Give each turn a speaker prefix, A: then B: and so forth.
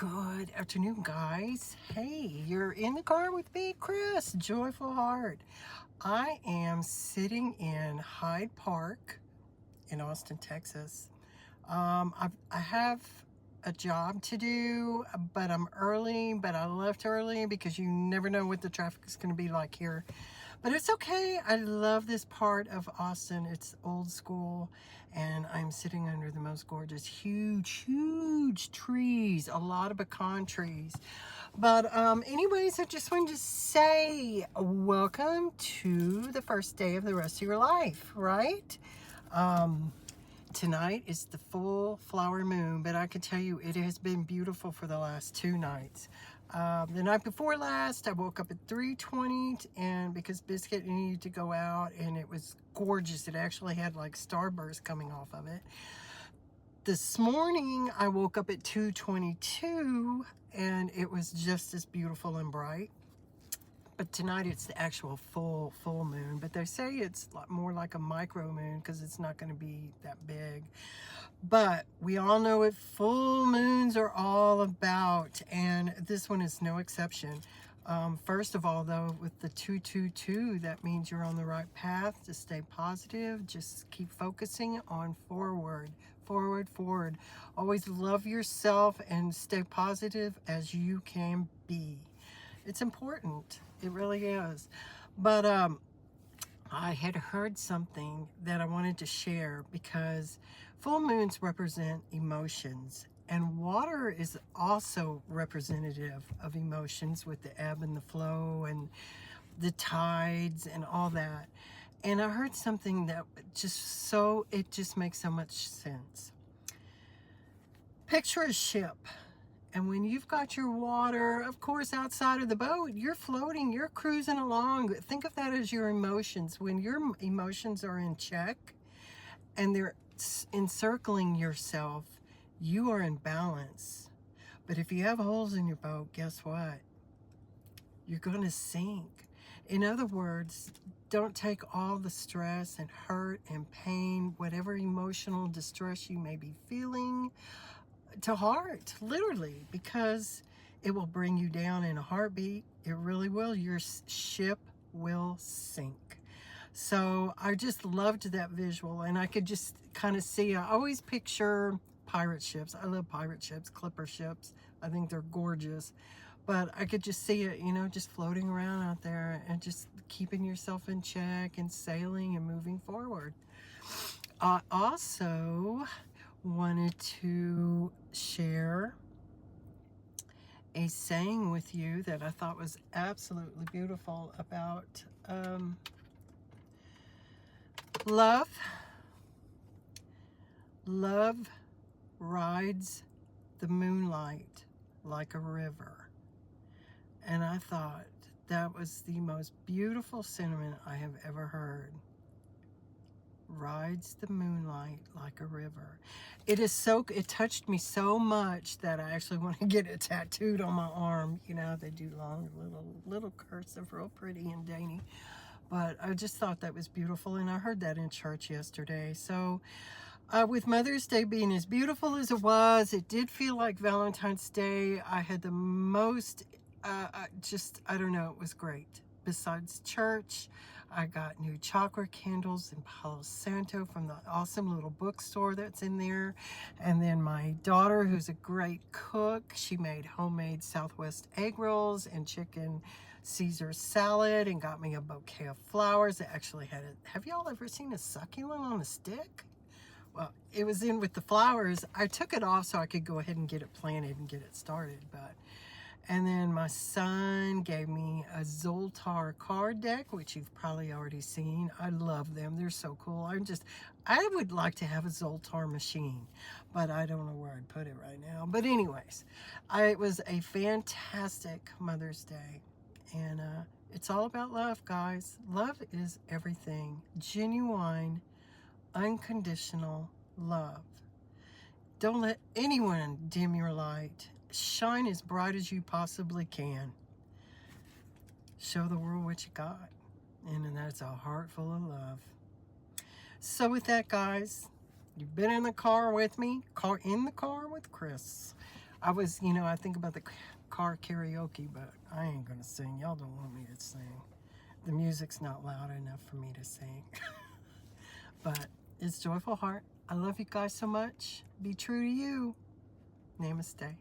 A: Good afternoon, guys. Hey, you're in the car with me, Chris, Joyful Heart. I am sitting in Hyde Park in Austin, Texas. I have a job to do, but I'm early, but I left early because you never know what the traffic is going to be like here. But it's okay. I love this part of Austin. It's old school, and I'm sitting under the most gorgeous, huge trees, a lot of pecan trees. But anyways, I just wanted to say welcome to the first day of the rest of your life, right? Tonight is the full flower moon, but I can tell you it has been beautiful for the last 2 nights. The night before last, I woke up at 3:20, and because Biscuit needed to go out, and it was gorgeous. It actually had like starburst coming off of it. This morning, I woke up at 2:22, and it was just as beautiful and bright. But tonight it's the actual full moon, but they say it's more like a micro moon because it's not going to be that big. But we all know what full moons are all about, and this one is no exception. First of all, though, with the 222, that means you're on the right path to stay positive. Just keep focusing on forward. Always love yourself and stay positive as you can be. It's important. It really is. But I had heard something that I wanted to share because full moons represent emotions, and water is also representative of emotions with the ebb and the flow and the tides and all that. And I heard something that it just makes so much sense. Picture a ship. And when you've got your water, of course, outside of the boat, you're floating, you're cruising along. Think of that as your emotions. When your emotions are in check and they're encircling yourself, you are in balance. But if you have holes in your boat, guess what? You're going to sink. In other words, don't take all the stress and hurt and pain, whatever emotional distress you may be feeling, to heart, literally, because it will bring you down in a heartbeat. It really will. Your ship will sink. So I just loved that visual, and I could just kind of see, I always picture pirate ships. I love pirate ships, clipper ships. I think they're gorgeous. But I could just see it, just floating around out there and just keeping yourself in check and sailing and moving forward. I also wanted to share a saying with you that I thought was absolutely beautiful about love. Love rides the moonlight like a river. And I thought that was the most beautiful sentiment I have ever heard. Rides the moonlight like a river. It touched me so much that I actually want to get it tattooed on my arm. They do long little cursive, real pretty and dainty. But I just thought that was beautiful, and I heard that in church yesterday. So with Mother's Day being as beautiful as it was, it did feel like Valentine's Day. I had the most I don't know, it was great. Besides church, I got new chakra candles in Palo Santo from the awesome little bookstore that's in there. And then my daughter, who's a great cook, she made homemade Southwest egg rolls and chicken Caesar salad and got me a bouquet of flowers. It actually had have y'all ever seen a succulent on a stick? Well, it was in with the flowers. I took it off so I could go ahead and get it planted and get it started, and then my son gave me a Zoltar card deck, which you've probably already seen. I love them. They're so cool. I would like to have a Zoltar machine, but I don't know where I'd put it right now. But anyways, it was a fantastic Mother's Day. And it's all about love, guys. Love is everything. Genuine, unconditional love. Don't let anyone dim your light. Shine as bright as you possibly can. Show the world what you got. And that's a heart full of love. So with that, guys, you've been in the car with me, in the car with Chris. I was, you know, I think about the car karaoke, but I ain't gonna sing. Y'all don't want me to sing. The music's not loud enough for me to sing. But it's Joyful Heart. I love you guys so much. Be true to you. Namaste.